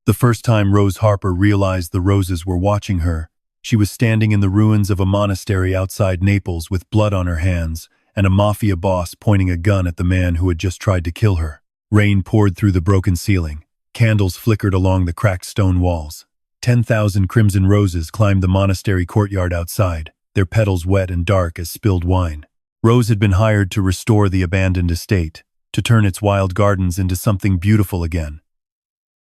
The first time Rose Harper realized the roses were watching her, she was standing in the ruins of a monastery outside Naples with blood on her hands and a mafia boss pointing a gun at the man who had just tried to kill her. Rain poured through the broken ceiling. Candles flickered along the cracked stone walls. 10,000 crimson roses climbed the monastery courtyard outside, their petals wet and dark as spilled wine. Rose had been hired to restore the abandoned estate, to turn its wild gardens into something beautiful again.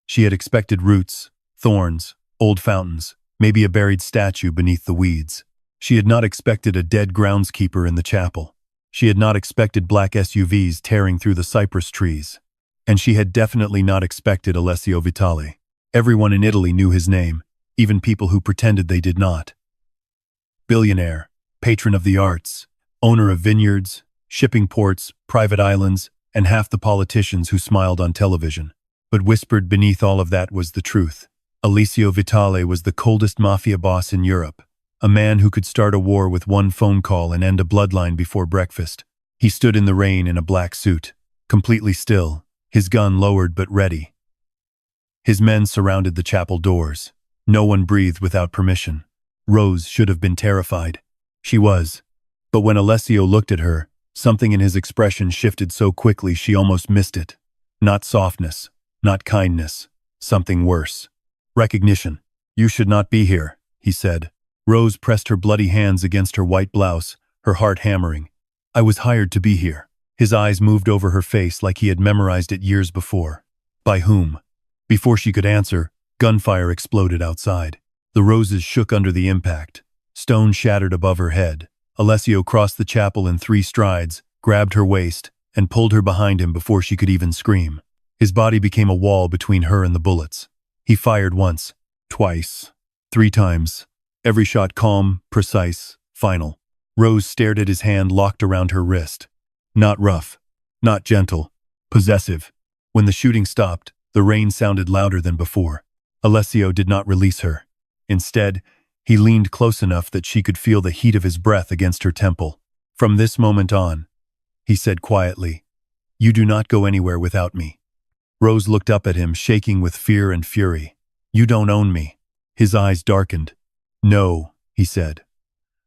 She had expected roots, thorns, old fountains, maybe a buried statue beneath the weeds. She had not expected a dead groundskeeper in the chapel. She had not expected black SUVs tearing through the cypress trees. And she had definitely not expected Alessio Vitale. Everyone in Italy knew his name, even people who pretended they did not. Billionaire, patron of the arts, owner of vineyards, shipping ports, private islands, and half the politicians who smiled on television. But whispered beneath all of that was the truth. Alessio Vitale was the coldest mafia boss in Europe, a man who could start a war with one phone call and end a bloodline before breakfast. He stood in the rain in a black suit, completely still, his gun lowered but ready. His men surrounded the chapel doors. No one breathed without permission. Rose should have been terrified. She was. But when Alessio looked at her, something in his expression shifted so quickly she almost missed it. Not softness, not kindness, something worse. Recognition. "You should not be here," he said. Rose pressed her bloody hands against her white blouse, her heart hammering. "I was hired to be here." His eyes moved over her face like he had memorized it years before. By whom? Before she could answer, gunfire exploded outside. The roses shook under the impact. Stone shattered above her head. Alessio crossed the chapel in 3 strides, grabbed her waist, and pulled her behind him before she could even scream. His body became a wall between her and the bullets. He fired once, twice, 3 times. Every shot calm, precise, final. Rose stared at his hand locked around her wrist. Not rough, not gentle, possessive. When the shooting stopped, the rain sounded louder than before. Alessio did not release her. Instead, he leaned close enough that she could feel the heat of his breath against her temple. "From this moment on," he said quietly, "you do not go anywhere without me." Rose looked up at him, shaking with fear and fury. "You don't own me." His eyes darkened. "No," he said.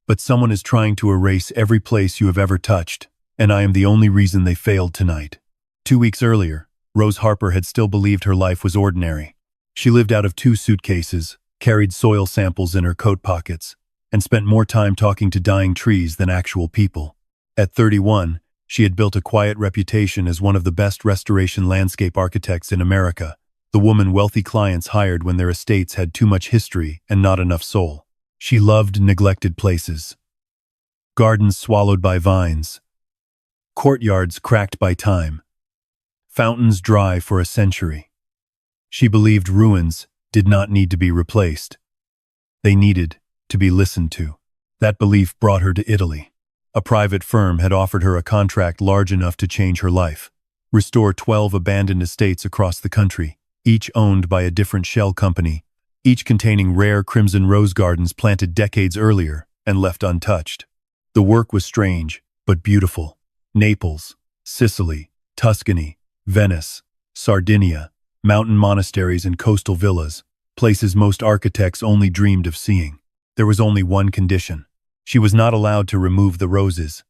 "But someone is trying to erase every place you have ever touched, and I am the only reason they failed tonight." 2 weeks earlier, Rose Harper had still believed her life was ordinary. She lived out of 2 suitcases, carried soil samples in her coat pockets, and spent more time talking to dying trees than actual people. At 31, she had built a quiet reputation as one of the best restoration landscape architects in America, the woman wealthy clients hired when their estates had too much history and not enough soul. She loved neglected places. Gardens swallowed by vines. Courtyards cracked by time. Fountains dry for a century. She believed ruins did not need to be replaced. They needed to be listened to. That belief brought her to Italy. A private firm had offered her a contract large enough to change her life. Restore 12 abandoned estates across the country, each owned by a different shell company, each containing rare crimson rose gardens planted decades earlier and left untouched. The work was strange, but beautiful. Naples, Sicily, Tuscany, Venice, Sardinia, mountain monasteries and coastal villas, places most architects only dreamed of seeing. There was only one condition. She was not allowed to remove the roses.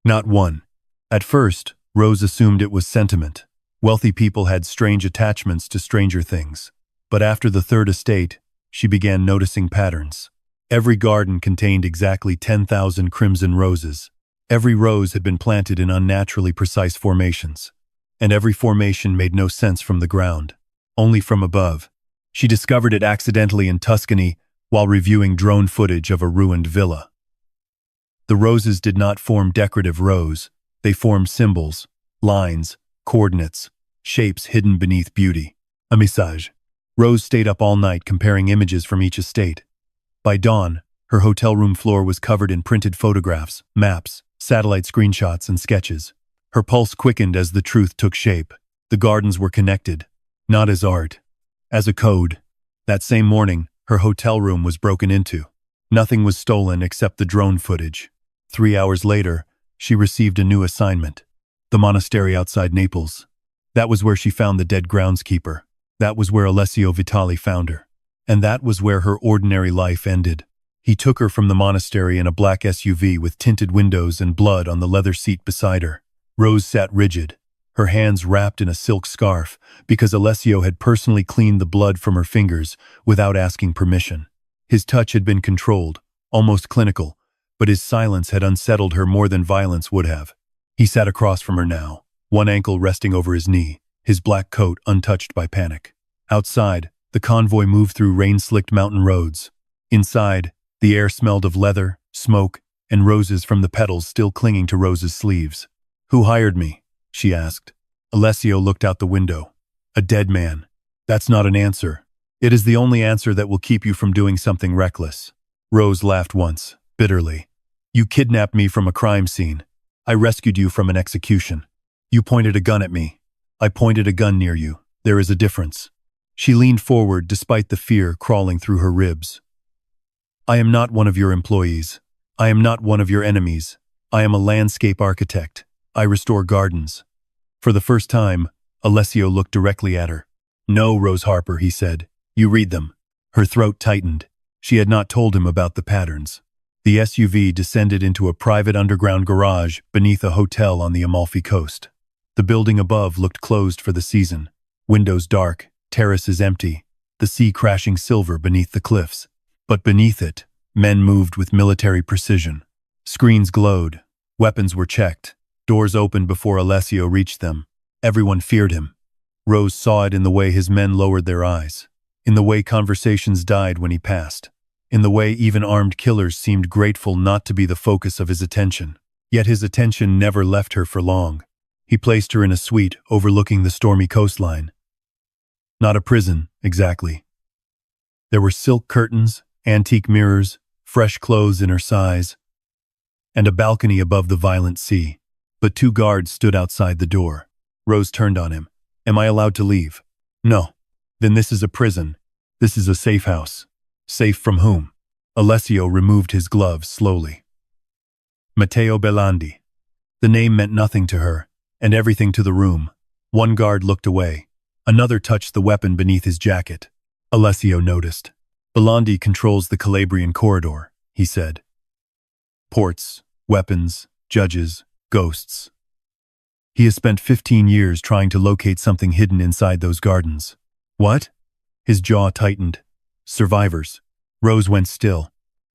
Not one. At first, Rose assumed it was sentiment. Wealthy people had strange attachments to stranger things. But after the 3rd estate, she began noticing patterns. Every garden contained exactly 10,000 crimson roses. Every rose had been planted in unnaturally precise formations. And every formation made no sense from the ground, only from above. She discovered it accidentally in Tuscany while reviewing drone footage of a ruined villa. The roses did not form decorative rows, they formed symbols, lines, coordinates, shapes hidden beneath beauty. A message. Rose stayed up all night comparing images from each estate. By dawn, her hotel room floor was covered in printed photographs, maps, satellite screenshots, and sketches. Her pulse quickened as the truth took shape. The gardens were connected, not as art, as a code. That same morning, her hotel room was broken into. Nothing was stolen except the drone footage. 3 hours later, she received a new assignment. The monastery outside Naples. That was where she found the dead groundskeeper. That was where Alessio Vitale found her. And that was where her ordinary life ended. He took her from the monastery in a black SUV with tinted windows and blood on the leather seat beside her. Rose sat rigid, her hands wrapped in a silk scarf, because Alessio had personally cleaned the blood from her fingers without asking permission. His touch had been controlled, almost clinical, but his silence had unsettled her more than violence would have. He sat across from her now, one ankle resting over his knee, his black coat untouched by panic. Outside, the convoy moved through rain-slicked mountain roads. Inside, the air smelled of leather, smoke, and roses from the petals still clinging to Rose's sleeves. "Who hired me?" she asked. Alessio looked out the window. "A dead man. That's not an answer. It is the only answer that will keep you from doing something reckless." Rose laughed once, bitterly. "You kidnapped me from a crime scene. I rescued you from an execution. You pointed a gun at me. I pointed a gun near you. There is a difference." She leaned forward despite the fear crawling through her ribs. "I am not one of your employees. I am not one of your enemies. I am a landscape architect. I restore gardens." For the first time, Alessio looked directly at her. "No, Rose Harper," he said. "You read them." Her throat tightened. She had not told him about the patterns. The SUV descended into a private underground garage beneath a hotel on the Amalfi Coast. The building above looked closed for the season. Windows dark, terraces empty, the sea crashing silver beneath the cliffs. But beneath it, men moved with military precision. Screens glowed. Weapons were checked. Doors opened before Alessio reached them. Everyone feared him. Rose saw it in the way his men lowered their eyes, in the way conversations died when he passed, in the way even armed killers seemed grateful not to be the focus of his attention. Yet his attention never left her for long. He placed her in a suite overlooking the stormy coastline. Not a prison, exactly. There were silk curtains, antique mirrors, fresh clothes in her size, and a balcony above the violent sea. But 2 guards stood outside the door. Rose turned on him. "Am I allowed to leave?" "No." "Then this is a prison. This is a safe house." "Safe from whom?" Alessio removed his gloves slowly. "Matteo Belandi." The name meant nothing to her, and everything to the room. One guard looked away. Another touched the weapon beneath his jacket. Alessio noticed. "Belandi controls the Calabrian corridor," he said. "Ports, weapons, judges, ghosts. He has spent 15 years trying to locate something hidden inside those gardens." "What?" His jaw tightened. "Survivors." Rose went still.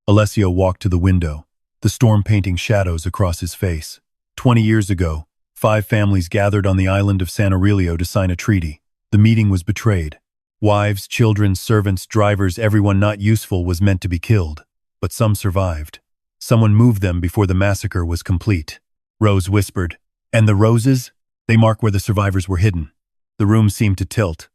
Alessio walked to the window, the storm painting shadows across his face. 20 years ago, 5 families gathered on the island of San Aurelio to sign a treaty. The meeting was betrayed. Wives, children, servants, drivers, everyone not useful was meant to be killed. But some survived. Someone moved them before the massacre was complete. Rose whispered, "And the roses? They mark where the survivors were hidden." The room seemed to tilt.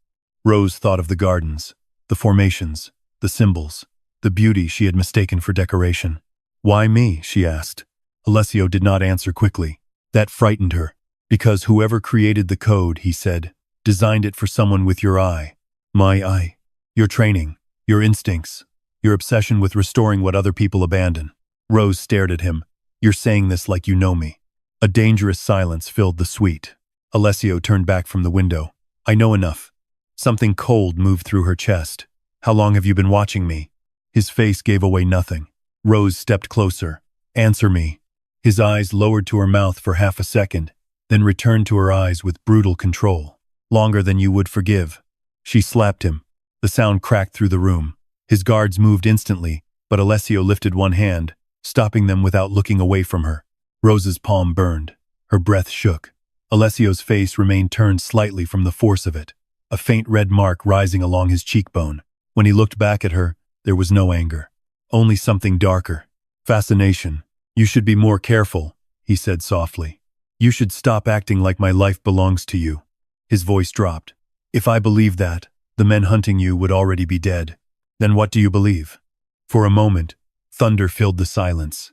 Rose thought of the gardens, the formations, the symbols, the beauty she had mistaken for decoration. "Why me?" she asked. Alessio did not answer quickly. That frightened her. "Because whoever created the code," he said, "designed it for someone with your eye. My eye. Your training, your instincts, your obsession with restoring what other people abandon." Rose stared at him. "You're saying this like you know me." A dangerous silence filled the suite. Alessio turned back from the window. "I know enough." Something cold moved through her chest. "How long have you been watching me?" His face gave away nothing. Rose stepped closer. "Answer me." His eyes lowered to her mouth for half a second, then returned to her eyes with brutal control. "Longer than you would forgive." She slapped him. The sound cracked through the room. His guards moved instantly, but Alessio lifted one hand, stopping them without looking away from her. Rose's palm burned. Her breath shook. Alessio's face remained turned slightly from the force of it, a faint red mark rising along his cheekbone. When he looked back at her, there was no anger. Only something darker. Fascination. "You should be more careful," he said softly. "You should stop acting like my life belongs to you." His voice dropped. "If I believed that, the men hunting you would already be dead. Then what do you believe?" For a moment, thunder filled the silence.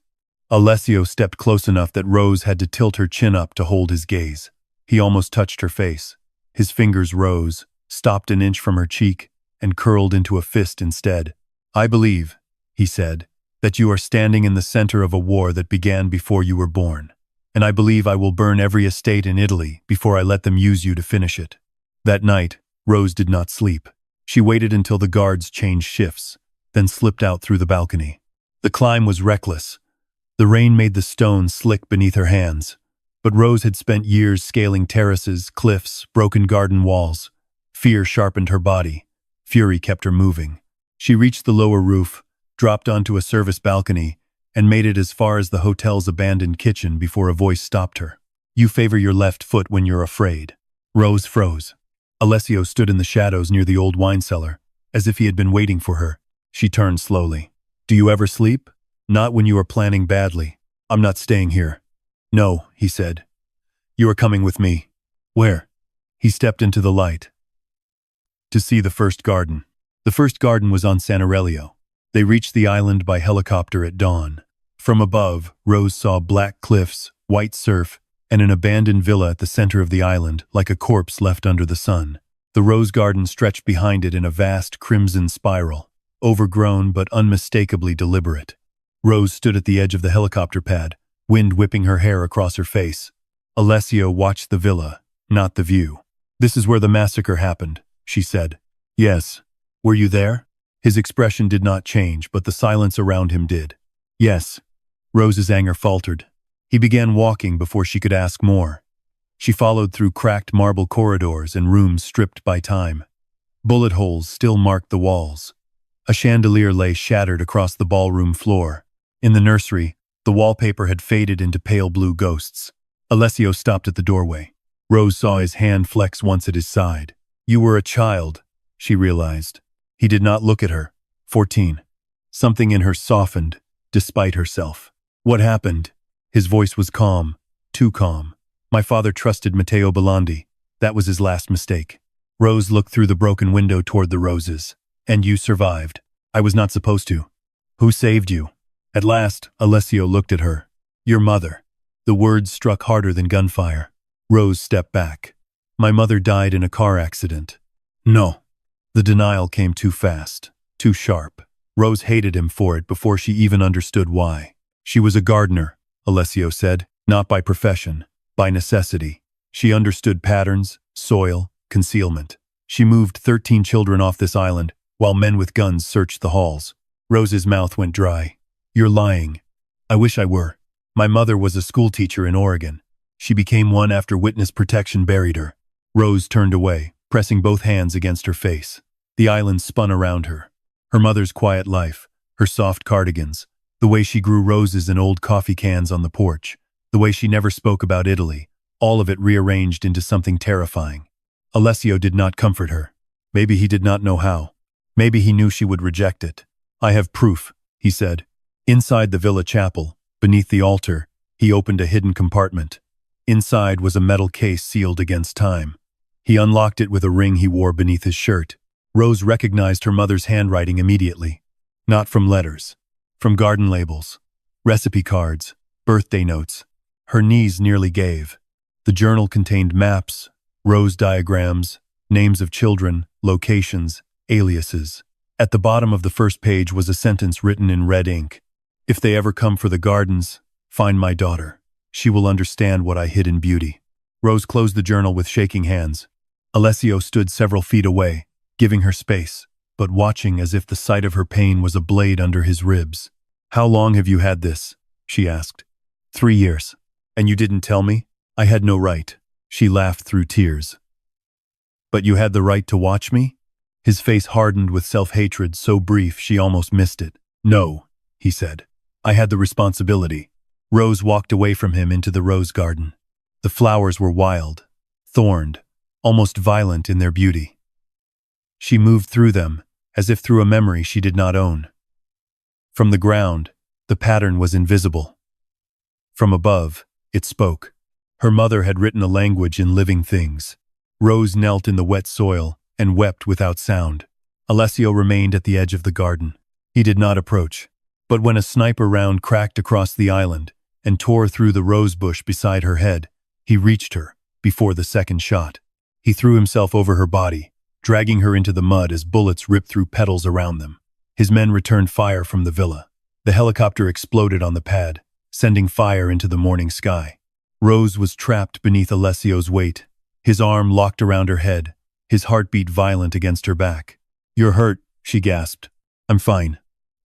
Alessio stepped close enough that Rose had to tilt her chin up to hold his gaze. He almost touched her face. His fingers rose, stopped an inch from her cheek, and curled into a fist instead. "I believe," he said, "that you are standing in the center of a war that began before you were born. And I believe I will burn every estate in Italy before I let them use you to finish it." That night, Rose did not sleep. She waited until the guards changed shifts, then slipped out through the balcony. The climb was reckless. The rain made the stone slick beneath her hands. But Rose had spent years scaling terraces, cliffs, broken garden walls. Fear sharpened her body. Fury kept her moving. She reached the lower roof, dropped onto a service balcony, and made it as far as the hotel's abandoned kitchen before a voice stopped her. "You favor your left foot when you're afraid." Rose froze. Alessio stood in the shadows near the old wine cellar, as if he had been waiting for her. She turned slowly. "Do you ever sleep?" "Not when you are planning badly." "I'm not staying here." "No," he said. "You are coming with me." "Where?" He stepped into the light. To see the first garden. The first garden was on San Aurelio. They reached the island by helicopter at dawn. From above, Rose saw black cliffs, white surf, and an abandoned villa at the center of the island, like a corpse left under the sun. The rose garden stretched behind it in a vast crimson spiral, overgrown but unmistakably deliberate. Rose stood at the edge of the helicopter pad, wind whipping her hair across her face. Alessio watched the villa, not the view. "This is where the massacre happened," she said. "Yes." "Were you there?" His expression did not change, but the silence around him did. "Yes." Rose's anger faltered. He began walking before she could ask more. She followed through cracked marble corridors and rooms stripped by time. Bullet holes still marked the walls. A chandelier lay shattered across the ballroom floor. In the nursery, the wallpaper had faded into pale blue ghosts. Alessio stopped at the doorway. Rose saw his hand flex once at his side. "You were a child," she realized. He did not look at her. 14. Something in her softened, despite herself. "What happened?" His voice was calm, too calm. "My father trusted Matteo Bellondi. That was his last mistake." Rose looked through the broken window toward the roses. "And you survived." "I was not supposed to." "Who saved you?" At last, Alessio looked at her. "Your mother." The words struck harder than gunfire. Rose stepped back. "My mother died in a car accident." "No." The denial came too fast, too sharp. Rose hated him for it before she even understood why. "She was a gardener," Alessio said, "not by profession, by necessity. She understood patterns, soil, concealment. She moved 13 children off this island, while men with guns searched the halls." Rose's mouth went dry. "You're lying." "I wish I were. My mother was a schoolteacher in Oregon. She became one after witness protection buried her." Rose turned away, pressing both hands against her face. The island spun around her. Her mother's quiet life, her soft cardigans, the way she grew roses in old coffee cans on the porch, the way she never spoke about Italy, all of it rearranged into something terrifying. Alessio did not comfort her. Maybe he did not know how. Maybe he knew she would reject it. "I have proof," he said. Inside the villa chapel, beneath the altar, he opened a hidden compartment. Inside was a metal case sealed against time. He unlocked it with a ring he wore beneath his shirt. Rose recognized her mother's handwriting immediately. Not from letters. From garden labels, recipe cards, birthday notes. Her knees nearly gave. The journal contained maps, rose diagrams, names of children, locations, aliases. At the bottom of the first page was a sentence written in red ink. "If they ever come for the gardens, find my daughter. She will understand what I hid in beauty." Rose closed the journal with shaking hands. Alessio stood several feet away, giving her space, but watching as if the sight of her pain was a blade under his ribs. "How long have you had this?" she asked. 3 years. "And you didn't tell me?" "I had no right." She laughed through tears. "But you had the right to watch me?" His face hardened with self-hatred so brief she almost missed it. "No," he said. "I had the responsibility." Rose walked away from him into the rose garden. The flowers were wild, thorned, almost violent in their beauty. She moved through them, as if through a memory she did not own. From the ground, the pattern was invisible. From above, it spoke. Her mother had written a language in living things. Rose knelt in the wet soil and wept without sound. Alessio remained at the edge of the garden. He did not approach. But when a sniper round cracked across the island and tore through the rose bush beside her head, he reached her before the second shot. He threw himself over her body, dragging her into the mud as bullets ripped through petals around them. His men returned fire from the villa. The helicopter exploded on the pad, sending fire into the morning sky. Rose was trapped beneath Alessio's weight, his arm locked around her head, his heartbeat violent against her back. "You're hurt," she gasped. "I'm fine."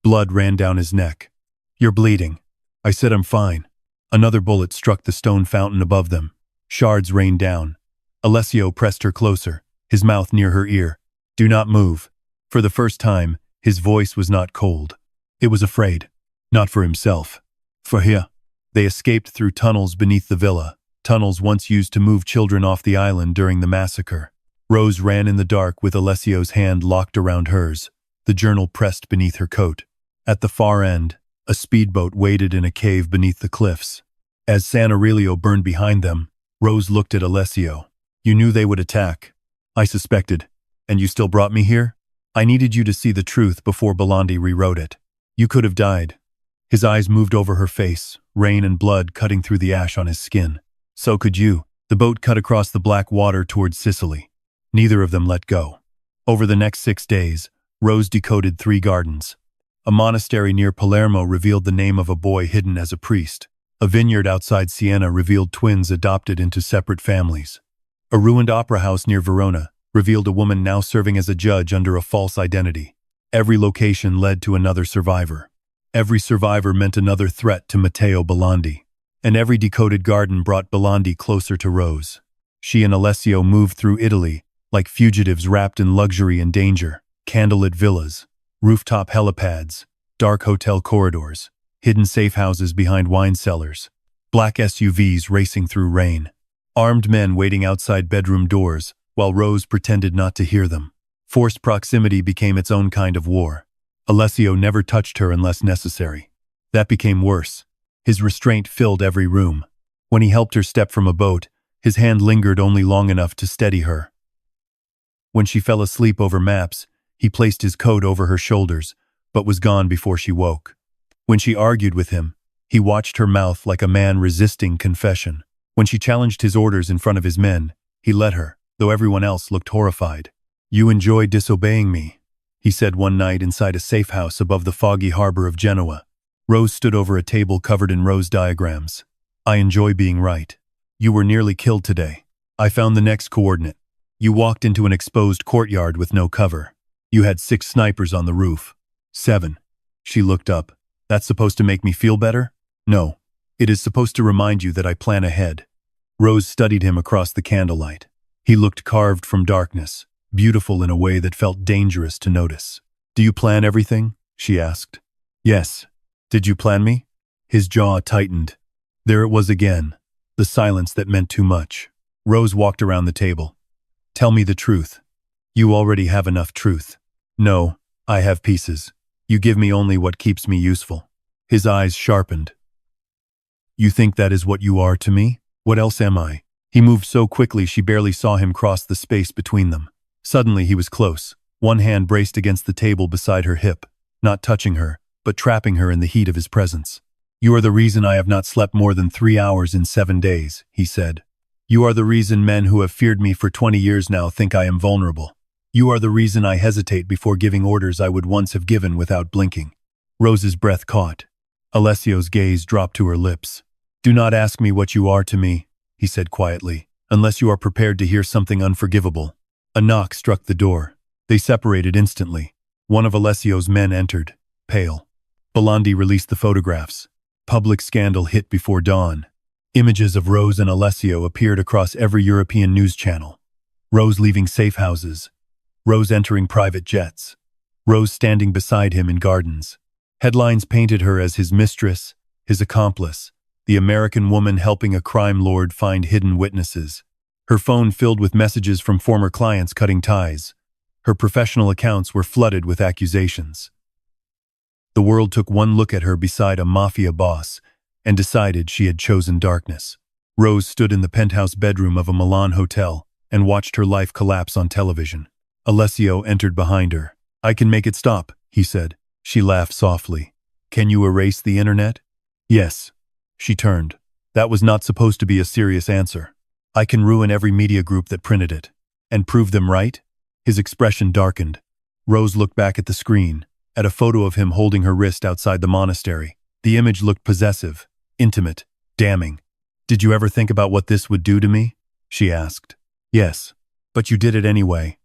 Blood ran down his neck. "You're bleeding." I said I'm fine. Another bullet struck the stone fountain above them. Shards rained down. Alessio pressed her closer, his mouth near her ear. "Do not move." For the first time, his voice was not cold. It was afraid. Not for himself. For her. They escaped through tunnels beneath the villa, tunnels once used to move children off the island during the massacre. Rose ran in the dark with Alessio's hand locked around hers, the journal pressed beneath her coat. At the far end, a speedboat waited in a cave beneath the cliffs. As San Aurelio burned behind them, Rose looked at Alessio. "You knew they would attack." "I suspected. And you still brought me here?" "I needed you to see the truth before Belandi rewrote it. You could have died." His eyes moved over her face, rain and blood cutting through the ash on his skin. "So could you." The boat cut across the black water towards Sicily. Neither of them let go. Over the next 6 days, Rose decoded 3 gardens. A monastery near Palermo revealed the name of a boy hidden as a priest. A vineyard outside Siena revealed twins adopted into separate families. A ruined opera house near Verona revealed a woman now serving as a judge under a false identity. Every location led to another survivor. Every survivor meant another threat to Matteo Belandi. And every decoded garden brought Belandi closer to Rose. She and Alessio moved through Italy, like fugitives wrapped in luxury and danger. Candlelit villas, rooftop helipads, dark hotel corridors, hidden safe houses behind wine cellars, black SUVs racing through rain, armed men waiting outside bedroom doors, while Rose pretended not to hear them. Forced proximity became its own kind of war. Alessio never touched her unless necessary. That became worse. His restraint filled every room. When he helped her step from a boat, his hand lingered only long enough to steady her. When she fell asleep over maps, he placed his coat over her shoulders, but was gone before she woke. When she argued with him, he watched her mouth like a man resisting confession. When she challenged his orders in front of his men, he let her, though everyone else looked horrified. "You enjoy disobeying me," he said one night inside a safe house above the foggy harbor of Genoa. Rose stood over a table covered in rose diagrams. "I enjoy being right. You were nearly killed today. I found the next coordinate. You walked into an exposed courtyard with no cover. You had 6 snipers on the roof. 7. She looked up. "That's supposed to make me feel better?" "No. It is supposed to remind you that I plan ahead." Rose studied him across the candlelight. He looked carved from darkness, beautiful in a way that felt dangerous to notice. "Do you plan everything?" she asked. "Yes." "Did you plan me?" His jaw tightened. There it was again, the silence that meant too much. Rose walked around the table. "Tell me the truth." "You already have enough truth." "No, I have pieces. You give me only what keeps me useful." His eyes sharpened. "You think that is what you are to me? What else am I?" He moved so quickly she barely saw him cross the space between them. Suddenly he was close, one hand braced against the table beside her hip, not touching her, but trapping her in the heat of his presence. "You are the reason I have not slept more than 3 hours in 7 days, he said. "You are the reason men who have feared me for 20 years now think I am vulnerable. You are the reason I hesitate before giving orders I would once have given without blinking." Rose's breath caught. Alessio's gaze dropped to her lips. "Do not ask me what you are to me," he said quietly, "unless you are prepared to hear something unforgivable." A knock struck the door. They separated instantly. One of Alessio's men entered, pale. Belandi released the photographs. Public scandal hit before dawn. Images of Rose and Alessio appeared across every European news channel. Rose leaving safe houses. Rose entering private jets. Rose standing beside him in gardens. Headlines painted her as his mistress, his accomplice, the American woman helping a crime lord find hidden witnesses. Her phone filled with messages from former clients cutting ties. Her professional accounts were flooded with accusations. The world took one look at her beside a mafia boss and decided she had chosen darkness. Rose stood in the penthouse bedroom of a Milan hotel and watched her life collapse on television. Alessio entered behind her. "I can make it stop," he said. She laughed softly. "Can you erase the internet?" "Yes." She turned. That was not supposed to be a serious answer. "I can ruin every media group that printed it." "And prove them right?" His expression darkened. Rose looked back at the screen, at a photo of him holding her wrist outside the monastery. The image looked possessive, intimate, damning. "Did you ever think about what this would do to me?" she asked. "Yes. But you did it anyway.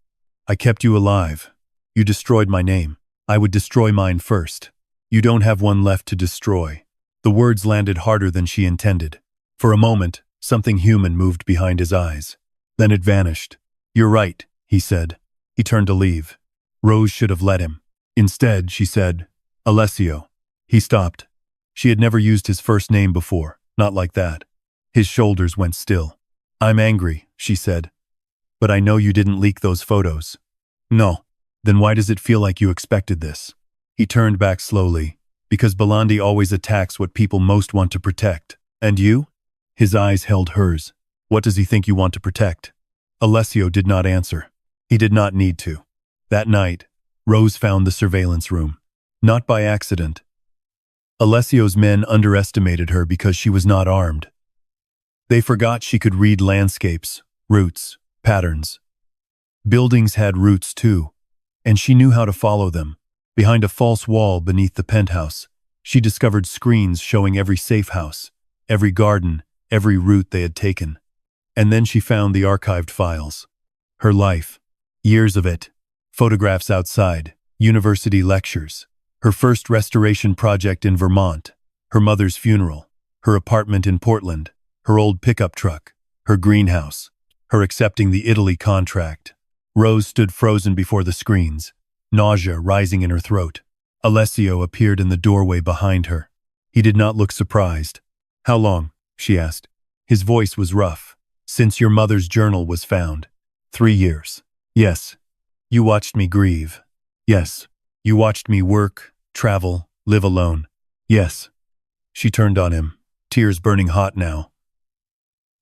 I kept you alive. You destroyed my name. I would destroy mine first. You don't have one left to destroy." The words landed harder than she intended. For a moment, something human moved behind his eyes. Then it vanished. "You're right," he said. He turned to leave. Rose should have let him. Instead, she said, "Alessio." He stopped. She had never used his first name before, not like that. His shoulders went still. "I'm angry," she said. "But I know you didn't leak those photos." "No." "Then why does it feel like you expected this?" He turned back slowly. "Because Belandi always attacks what people most want to protect. And you?" His eyes held hers. "What does he think you want to protect?" Alessio did not answer. He did not need to. That night, Rose found the surveillance room. Not by accident. Alessio's men underestimated her because she was not armed. They forgot she could read landscapes, routes, patterns. Buildings had routes too, and she knew how to follow them. Behind a false wall beneath the penthouse, she discovered screens showing every safe house, every garden, every route they had taken. And then she found the archived files. Her life. Years of it. Photographs outside. University lectures. Her first restoration project in Vermont. Her mother's funeral. Her apartment in Portland. Her old pickup truck. Her greenhouse. Her accepting the Italy contract. Rose stood frozen before the screens, nausea rising in her throat. Alessio appeared in the doorway behind her. He did not look surprised. "How long?" she asked. His voice was rough. "Since your mother's journal was found." 3 years. "Yes." "You watched me grieve." "Yes." "You watched me work, travel, live alone." "Yes." She turned on him, tears burning hot now.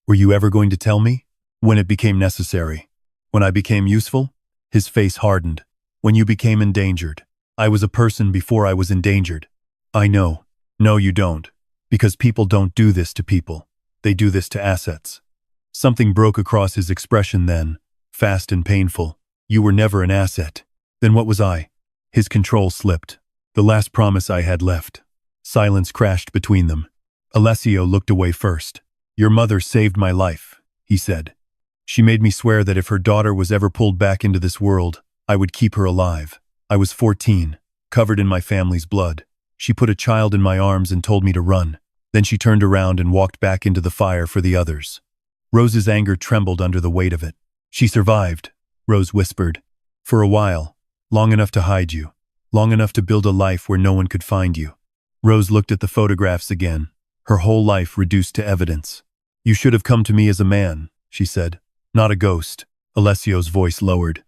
"Were you ever going to tell me?" "When it became necessary." "When I became useful?" His face hardened. "When you became endangered. I was a person before I was endangered." "I know." "No, you don't. Because people don't do this to people. They do this to assets." Something broke across his expression then, fast and painful. "You were never an asset." "Then what was I?" His control slipped. "The last promise I had left." Silence crashed between them. Alessio looked away first. "Your mother saved my life," he said. "She made me swear that if her daughter was ever pulled back into this world, I would keep her alive. I was 14, covered in my family's blood. She put a child in my arms and told me to run. Then she turned around and walked back into the fire for the others." Rose's anger trembled under the weight of it. "She survived," Rose whispered. "For a while. Long enough to hide you. Long enough to build a life where no one could find you." Rose looked at the photographs again, her whole life reduced to evidence. "You should have come to me as a man," she said. "Not a ghost." Alessio's voice lowered.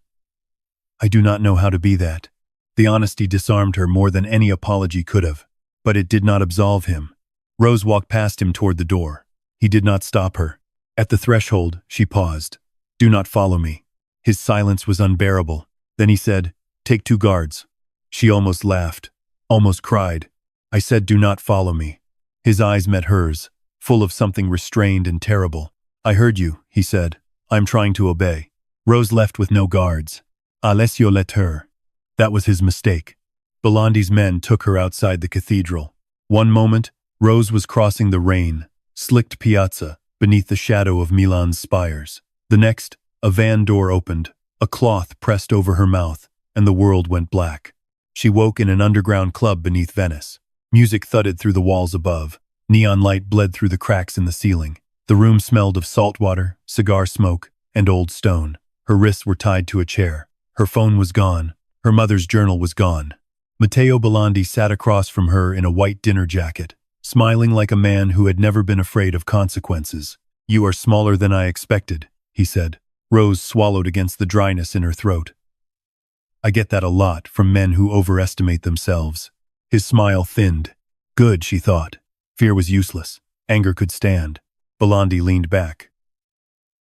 "I do not know how to be that." The honesty disarmed her more than any apology could have, but it did not absolve him. Rose walked past him toward the door. He did not stop her. At the threshold, she paused. "Do not follow me." His silence was unbearable. Then he said, "Take 2 guards." She almost laughed, almost cried. "I said do not follow me." His eyes met hers, full of something restrained and terrible. "I heard you," he said. "I'm trying to obey." Rose left with no guards. Alessio let her. That was his mistake. Belandi's men took her outside the cathedral. One moment, Rose was crossing the rain, slicked piazza, beneath the shadow of Milan's spires. The next, a van door opened, a cloth pressed over her mouth, and the world went black. She woke in an underground club beneath Venice. Music thudded through the walls above. Neon light bled through the cracks in the ceiling. The room smelled of salt water, cigar smoke, and old stone. Her wrists were tied to a chair. Her phone was gone. Her mother's journal was gone. Matteo Belandi sat across from her in a white dinner jacket, smiling like a man who had never been afraid of consequences. "You are smaller than I expected," he said. Rose swallowed against the dryness in her throat. "I get that a lot from men who overestimate themselves." His smile thinned. Good, she thought. Fear was useless. Anger could stand. Belandi leaned back.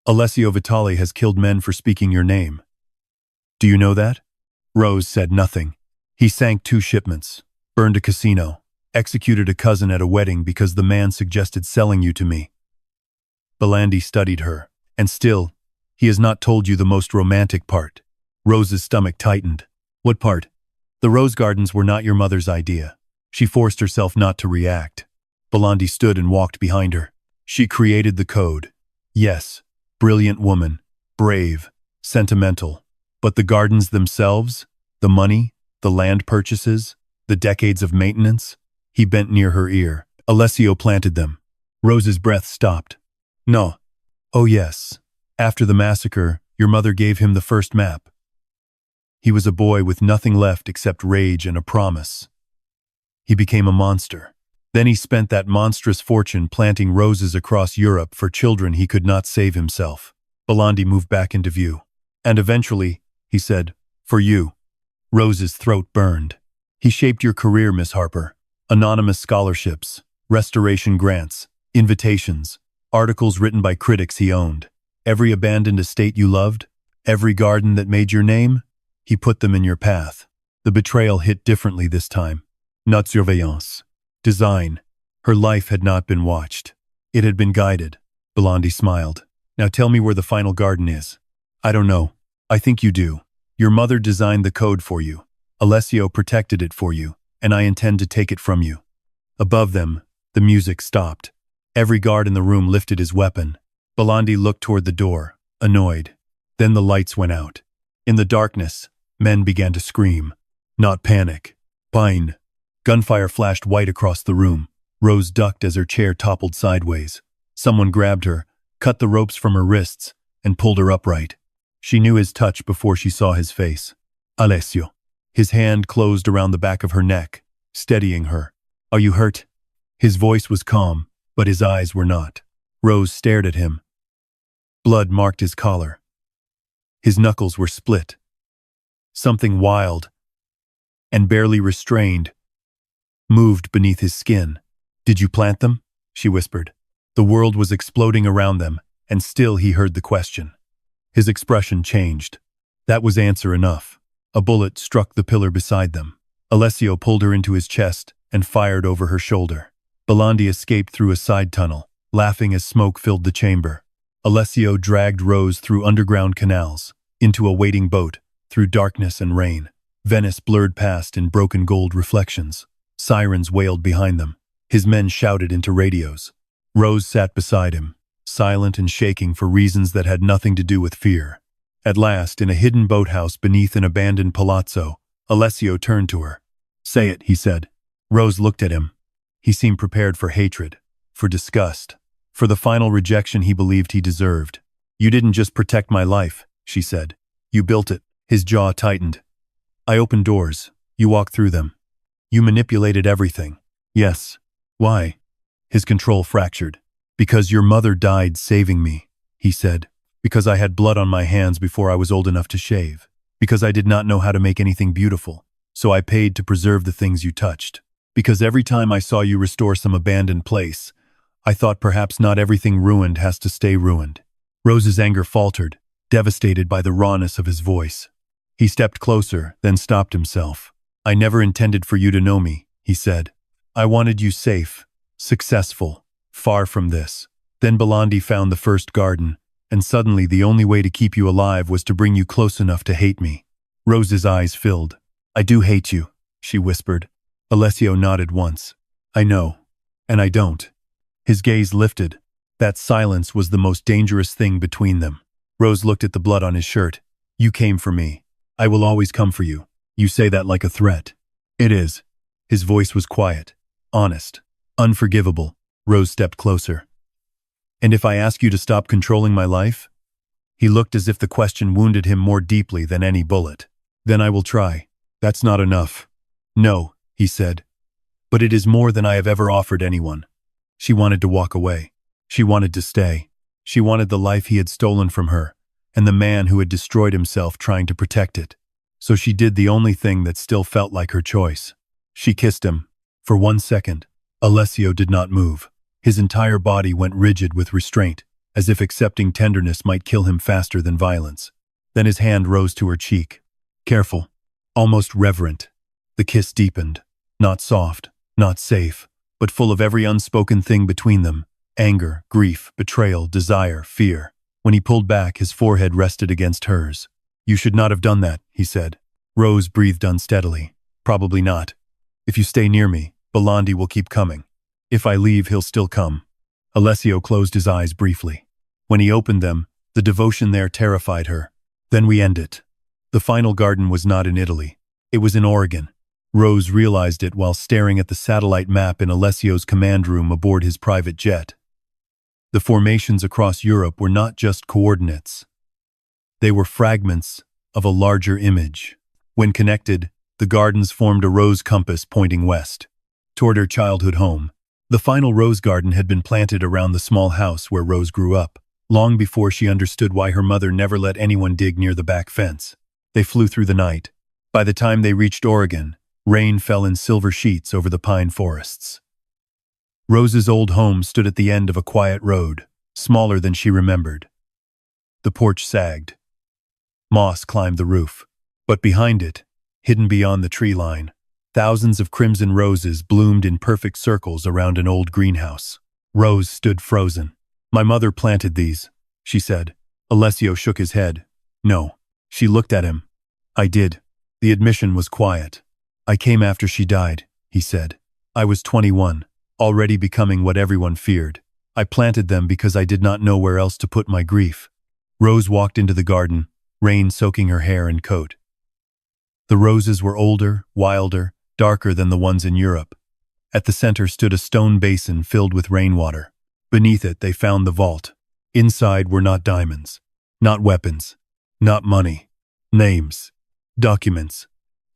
"Alessio Vitale has killed men for speaking your name. Do you know that?" Rose said nothing. "He sank 2 shipments, burned a casino, executed a cousin at a wedding because the man suggested selling you to me." Belandi studied her. "And still, he has not told you the most romantic part." Rose's stomach tightened. "What part?" "The rose gardens were not your mother's idea." She forced herself not to react. Belandi stood and walked behind her. "She created the code." "Yes. Brilliant woman. Brave. sentimental. But the gardens themselves, the money, the land purchases, the decades of maintenance, he bent near her ear. Alessio planted them. Rose's breath stopped. No. Oh yes. After the massacre, your mother gave him the first map. He was a boy with nothing left except rage and a promise. He became a monster. Then he spent that monstrous fortune planting roses across Europe for children he could not save himself. Belandi moved back into view. And eventually, he said, for you. Rose's throat burned. He shaped your career, Miss Harper. Anonymous scholarships, restoration grants, invitations, articles written by critics he owned. Every abandoned estate you loved, every garden that made your name, he put them in your path. The betrayal hit differently this time. Not surveillance. Design. Her life had not been watched. It had been guided. Belandi smiled. Now tell me where the final garden is. I don't know. I think you do. Your mother designed the code for you. Alessio protected it for you, and I intend to take it from you. Above them, the music stopped. Every guard in the room lifted his weapon. Belandi looked toward the door, annoyed. Then the lights went out. In the darkness, men began to scream. Not panic. Pine. Gunfire flashed white across the room. Rose ducked as her chair toppled sideways. Someone grabbed her, cut the ropes from her wrists, and pulled her upright. She knew his touch before she saw his face. Alessio. His hand closed around the back of her neck, steadying her. Are you hurt? His voice was calm, but his eyes were not. Rose stared at him. Blood marked his collar. His knuckles were split. Something wild and barely restrained moved beneath his skin. Did you plant them? She whispered. The world was exploding around them, and still he heard the question. His expression changed. That was answer enough. A bullet struck the pillar beside them. Alessio pulled her into his chest and fired over her shoulder. Belandi escaped through a side tunnel, laughing as smoke filled the chamber. Alessio dragged Rose through underground canals, into a waiting boat, through darkness and rain. Venice blurred past in broken gold reflections. Sirens wailed behind them. His men shouted into radios. Rose sat beside him, silent and shaking for reasons that had nothing to do with fear. At last, in a hidden boathouse beneath an abandoned palazzo, Alessio turned to her. Say it, he said. Rose looked at him. He seemed prepared for hatred, for disgust, for the final rejection he believed he deserved. You didn't just protect my life, she said. You built it. His jaw tightened. I opened doors. You walked through them. You manipulated everything. Yes. Why? His control fractured. Because your mother died saving me, he said. Because I had blood on my hands before I was old enough to shave. Because I did not know how to make anything beautiful, so I paid to preserve the things you touched. Because every time I saw you restore some abandoned place, I thought perhaps not everything ruined has to stay ruined. Rose's anger faltered, devastated by the rawness of his voice. He stepped closer, then stopped himself. I never intended for you to know me, he said. I wanted you safe, successful, far from this. Then Belandi found the first garden, and suddenly the only way to keep you alive was to bring you close enough to hate me. Rose's eyes filled. I do hate you, she whispered. Alessio nodded once. I know. And I don't. His gaze lifted. That silence was the most dangerous thing between them. Rose looked at the blood on his shirt. You came for me. I will always come for you. You say that like a threat. It is. His voice was quiet, honest, unforgivable. Rose stepped closer. And if I ask you to stop controlling my life? He looked as if the question wounded him more deeply than any bullet. Then I will try. That's not enough. No, he said. But it is more than I have ever offered anyone. She wanted to walk away. She wanted to stay. She wanted the life he had stolen from her, and the man who had destroyed himself trying to protect it. So she did the only thing that still felt like her choice. She kissed him. For 1 second, Alessio did not move. His entire body went rigid with restraint, as if accepting tenderness might kill him faster than violence. Then his hand rose to her cheek. Careful, almost reverent. The kiss deepened. Not soft, not safe, but full of every unspoken thing between them. Anger, grief, betrayal, desire, fear. When he pulled back, his forehead rested against hers. You should not have done that, he said. Rose breathed unsteadily. Probably not. If you stay near me, Belandi will keep coming. If I leave, he'll still come. Alessio closed his eyes briefly. When he opened them, the devotion there terrified her. Then we end it. The final garden was not in Italy. It was in Oregon. Rose realized it while staring at the satellite map in Alessio's command room aboard his private jet. The formations across Europe were not just coordinates. They were fragments of a larger image. When connected, the gardens formed a rose compass pointing west, toward her childhood home. The final rose garden had been planted around the small house where Rose grew up, long before she understood why her mother never let anyone dig near the back fence. They flew through the night. By the time they reached Oregon, rain fell in silver sheets over the pine forests. Rose's old home stood at the end of a quiet road, smaller than she remembered. The porch sagged. Moss climbed the roof, but behind it, hidden beyond the tree line, thousands of crimson roses bloomed in perfect circles around an old greenhouse. Rose stood frozen. "My mother planted these," she said. Alessio shook his head. "No." She looked at him. "I did." The admission was quiet. "I came after she died," he said. "I was 21, already becoming what everyone feared. I planted them because I did not know where else to put my grief." Rose walked into the garden, rain soaking her hair and coat. The roses were older, wilder, darker than the ones in Europe. At the center stood a stone basin filled with rainwater. Beneath it, they found the vault. Inside were not diamonds, not weapons, not money. Names, documents,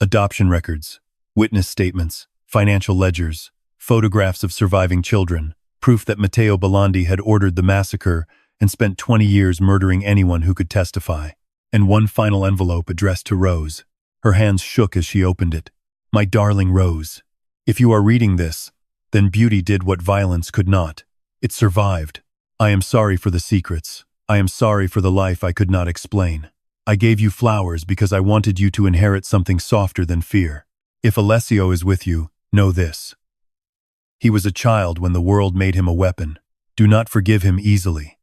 adoption records, witness statements, financial ledgers, photographs of surviving children, proof that Matteo Bellondi had ordered the massacre and spent 20 years murdering anyone who could testify. And one final envelope addressed to Rose. Her hands shook as she opened it. "My darling Rose, if you are reading this, then beauty did what violence could not. It survived. I am sorry for the secrets. I am sorry for the life I could not explain. I gave you flowers because I wanted you to inherit something softer than fear. If Alessio is with you, know this. He was a child when the world made him a weapon. Do not forgive him easily.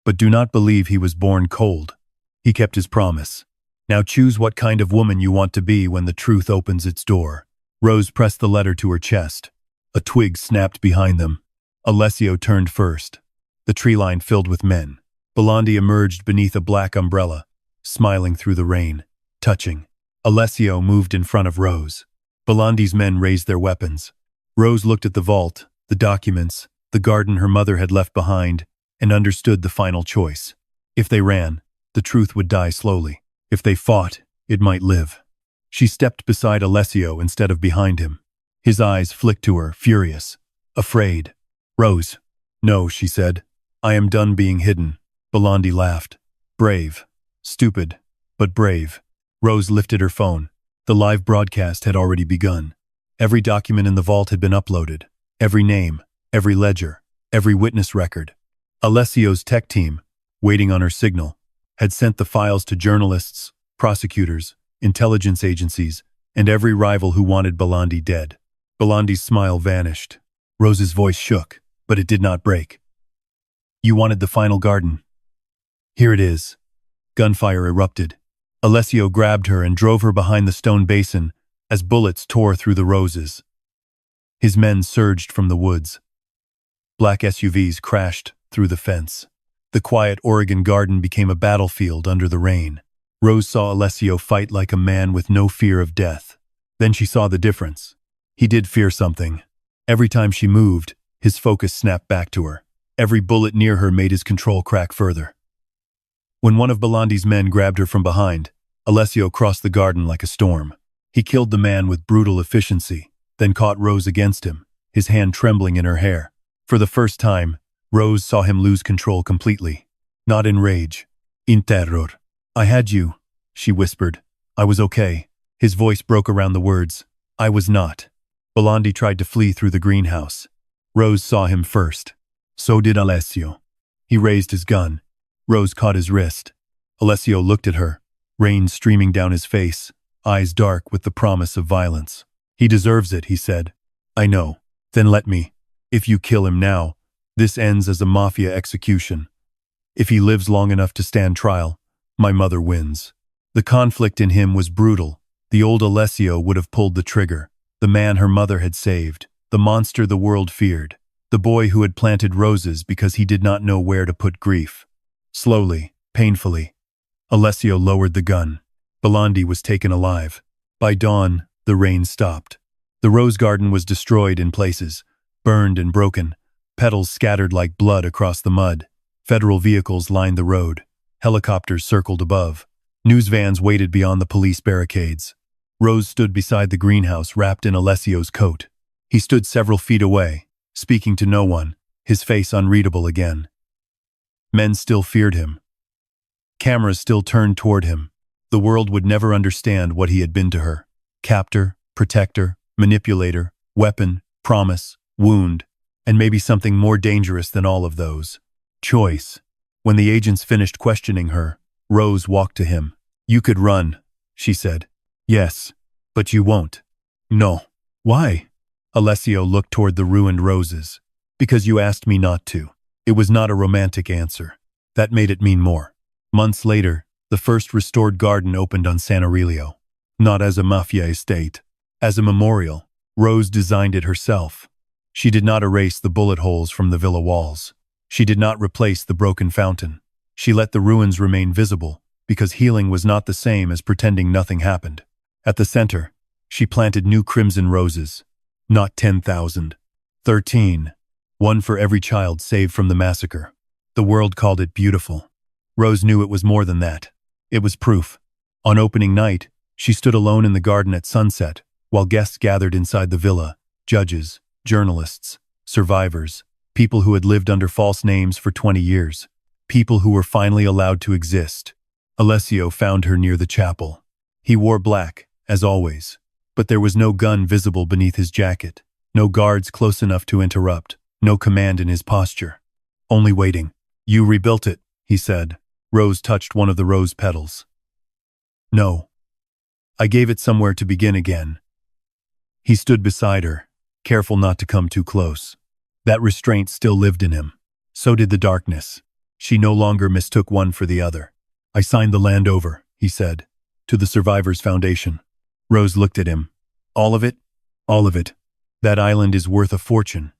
But do not believe he was born cold. He kept his promise. Now choose what kind of woman you want to be when the truth opens its door." Rose pressed the letter to her chest. A twig snapped behind them. Alessio turned first. The tree line filled with men. Bellondi emerged beneath a black umbrella, smiling through the rain, touching. Alessio moved in front of Rose. Bellondi's men raised their weapons. Rose looked at the vault, the documents, the garden her mother had left behind, and understood the final choice. If they ran, the truth would die slowly. If they fought, it might live. She stepped beside Alessio instead of behind him. His eyes flicked to her, furious, afraid. "Rose." "No," she said. "I am done being hidden." Bellondi laughed. "Brave. Stupid, but brave." Rose lifted her phone. The live broadcast had already begun. Every document in the vault had been uploaded. Every name, every ledger, every witness record. Alessio's tech team, waiting on her signal, had sent the files to journalists, prosecutors, intelligence agencies, and every rival who wanted Bellondi dead. Bellondi's smile vanished. Rose's voice shook, but it did not break. "You wanted the final garden. Here it is." Gunfire erupted. Alessio grabbed her and drove her behind the stone basin as bullets tore through the roses. His men surged from the woods. Black SUVs crashed through the fence. The quiet Oregon garden became a battlefield under the rain. Rose saw Alessio fight like a man with no fear of death. Then she saw the difference. He did fear something. Every time she moved, his focus snapped back to her. Every bullet near her made his control crack further. When one of Bellondi's men grabbed her from behind, Alessio crossed the garden like a storm. He killed the man with brutal efficiency, then caught Rose against him, his hand trembling in her hair. For the first time, Rose saw him lose control completely. Not in rage. In terror. "I had you," she whispered. "I was okay." His voice broke around the words. "I was not." Bellondi tried to flee through the greenhouse. Rose saw him first. So did Alessio. He raised his gun. Rose caught his wrist. Alessio looked at her, rain streaming down his face, eyes dark with the promise of violence. "He deserves it," he said. "I know. Then let me. If you kill him now, this ends as a mafia execution. If he lives long enough to stand trial, my mother wins." The conflict in him was brutal. The old Alessio would have pulled the trigger. The man her mother had saved. The monster the world feared. The boy who had planted roses because he did not know where to put grief. Slowly, painfully, Alessio lowered the gun. Belandi was taken alive. By dawn, the rain stopped. The rose garden was destroyed in places, burned and broken, petals scattered like blood across the mud. Federal vehicles lined the road. Helicopters circled above. News vans waited beyond the police barricades. Rose stood beside the greenhouse wrapped in Alessio's coat. He stood several feet away, speaking to no one, his face unreadable again. Men still feared him. Cameras still turned toward him. The world would never understand what he had been to her. Captor, protector, manipulator, weapon, promise, wound, and maybe something more dangerous than all of those. Choice. When the agents finished questioning her, Rose walked to him. "You could run," she said. "Yes, but you won't." "No." "Why?" Alessio looked toward the ruined roses. "Because you asked me not to." It was not a romantic answer. That made it mean more. Months later, the first restored garden opened on San Aurelio. Not as a mafia estate. As a memorial. Rose designed it herself. She did not erase the bullet holes from the villa walls. She did not replace the broken fountain. She let the ruins remain visible, because healing was not the same as pretending nothing happened. At the center, she planted new crimson roses. Not 10,000. 13. One for every child saved from the massacre. The world called it beautiful. Rose knew it was more than that. It was proof. On opening night, she stood alone in the garden at sunset, while guests gathered inside the villa, judges, journalists, survivors, people who had lived under false names for 20 years, people who were finally allowed to exist. Alessio found her near the chapel. He wore black, as always, but there was no gun visible beneath his jacket, no guards close enough to interrupt, no command in his posture. Only waiting. "You rebuilt it," he said. Rose touched one of the rose petals. "No. I gave it somewhere to begin again." He stood beside her, careful not to come too close. That restraint still lived in him. So did the darkness. She no longer mistook one for the other. "I signed the land over," he said, "to the Survivors Foundation." Rose looked at him. "All of it?" "All of it. That island is worth a fortune."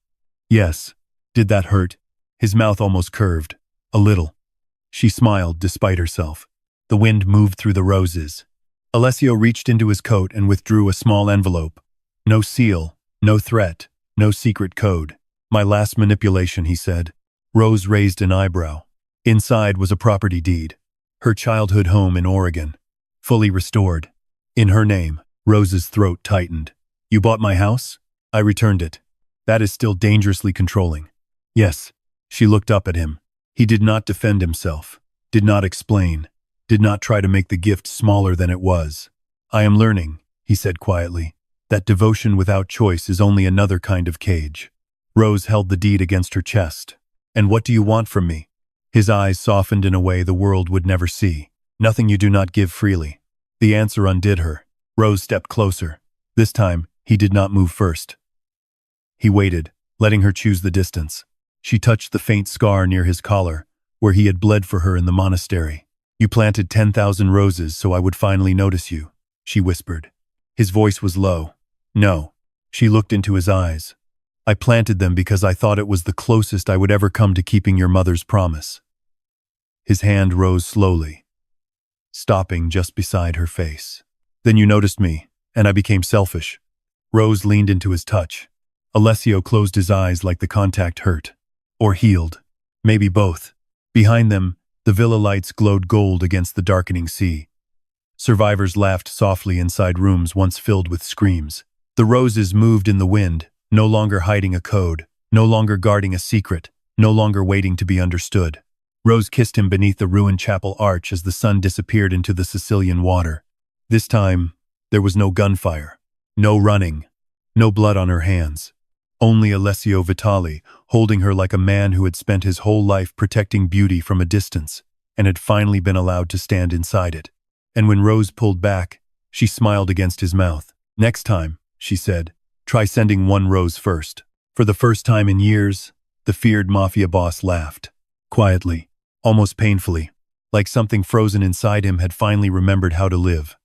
"Yes." Did that hurt? His mouth almost curved. "A little." She smiled despite herself. The wind moved through the roses. Alessio reached into his coat and withdrew a small envelope. No seal, no threat, no secret code. "My last manipulation," he said. Rose raised an eyebrow. Inside was a property deed. Her childhood home in Oregon. Fully restored. In her name. Rose's throat tightened. "You bought my house?" "I returned it." "That is still dangerously controlling." "Yes." She looked up at him. He did not defend himself, did not explain, did not try to make the gift smaller than it was. "I am learning," he said quietly, "that devotion without choice is only another kind of cage." Rose held the deed against her chest. "And what do you want from me?" His eyes softened in a way the world would never see. "Nothing you do not give freely." The answer undid her. Rose stepped closer. This time, he did not move first. He waited, letting her choose the distance. She touched the faint scar near his collar, where he had bled for her in the monastery. "You planted 10,000 roses so I would finally notice you," she whispered. His voice was low. "No." She looked into his eyes. "I planted them because I thought it was the closest I would ever come to keeping your mother's promise." His hand rose slowly, stopping just beside her face. "Then you noticed me, and I became selfish." Rose leaned into his touch. Alessio closed his eyes like the contact hurt. Or healed. Maybe both. Behind them, the villa lights glowed gold against the darkening sea. Survivors laughed softly inside rooms once filled with screams. The roses moved in the wind, no longer hiding a code, no longer guarding a secret, no longer waiting to be understood. Rose kissed him beneath the ruined chapel arch as the sun disappeared into the Sicilian water. This time, there was no gunfire, no running, no blood on her hands. Only Alessio Vitale, holding her like a man who had spent his whole life protecting beauty from a distance, and had finally been allowed to stand inside it. And when Rose pulled back, she smiled against his mouth. "Next time," she said, "try sending one rose first." For the first time in years, the feared Mafia Boss laughed. Quietly, almost painfully, like something frozen inside him had finally remembered how to live.